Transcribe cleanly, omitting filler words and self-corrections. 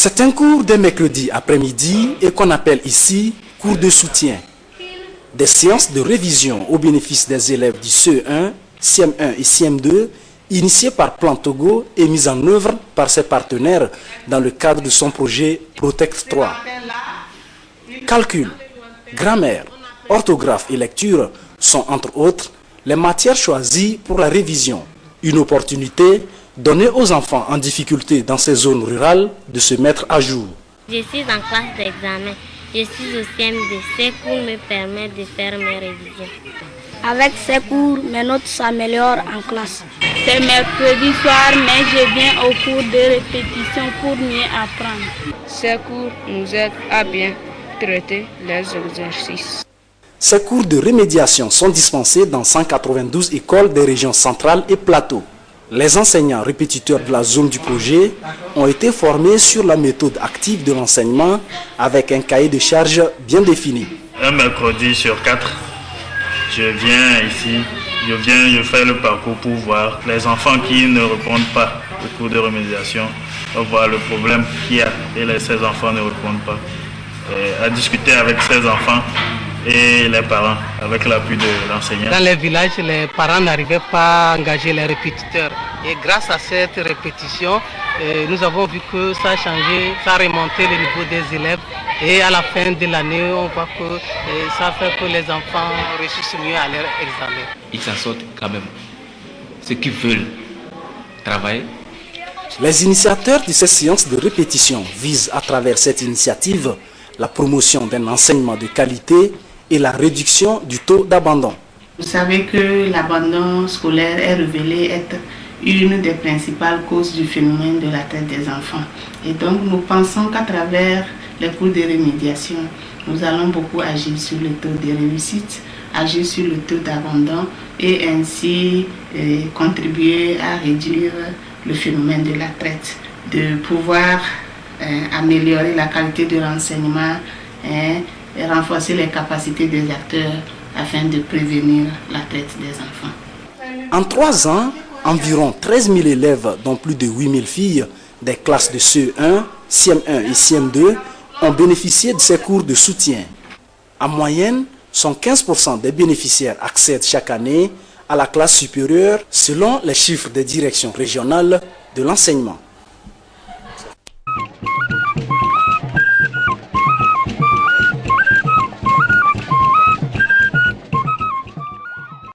C'est un cours de mercredi après-midi et qu'on appelle ici cours de soutien. Des séances de révision au bénéfice des élèves du CE1, CM1 et CM2, initiées par Plan Togo et mises en œuvre par ses partenaires dans le cadre de son projet Protect 3. Calcul, grammaire, orthographe et lecture sont entre autres les matières choisies pour la révision. Une opportunité donnée aux enfants en difficulté dans ces zones rurales de se mettre à jour. Je suis en classe d'examen. Je suis au CM2. Ces cours me permettent de faire mes révisions. Avec ces cours, mes notes s'améliorent en classe. C'est mercredi soir, mais je viens au cours de répétition pour mieux apprendre. Ces cours nous aident à bien traiter les exercices. Ces cours de rémédiation sont dispensés dans 192 écoles des régions centrales et plateaux. Les enseignants répétiteurs de la zone du projet ont été formés sur la méthode active de l'enseignement avec un cahier de charges bien défini. Un mercredi sur 4, je viens ici, je fais le parcours pour voir les enfants qui ne répondent pas au cours de remédiation, pour voir le problème qu'il y a et ces enfants ne répondent pas. Et à discuter avec ces enfants et les parents avec l'appui de l'enseignant. Dans les villages, les parents n'arrivaient pas à engager les répétiteurs. Et grâce à cette répétition, nous avons vu que ça a changé, ça a remonté le niveau des élèves. Et à la fin de l'année, on voit que ça fait que les enfants réussissent mieux à leur examen. Ils s'en sortent quand même. Ceux qui veulent travailler. Les initiateurs de ces séances de répétition visent à travers cette initiative la promotion d'un enseignement de qualité et la réduction du taux d'abandon. Vous savez que l'abandon scolaire est révélé être une des principales causes du phénomène de la traite des enfants. Et donc nous pensons qu'à travers les cours de rémédiation, nous allons beaucoup agir sur le taux de réussite, agir sur le taux d'abandon et ainsi contribuer à réduire le phénomène de la traite, de pouvoir améliorer la qualité de l'enseignement et renforcer les capacités des acteurs afin de prévenir la traite des enfants. En 3 ans, environ 13 000 élèves, dont plus de 8 000 filles, des classes de CE1, CM1 et CM2, ont bénéficié de ces cours de soutien. En moyenne, 115% des bénéficiaires accèdent chaque année à la classe supérieure selon les chiffres des directions régionales de l'enseignement.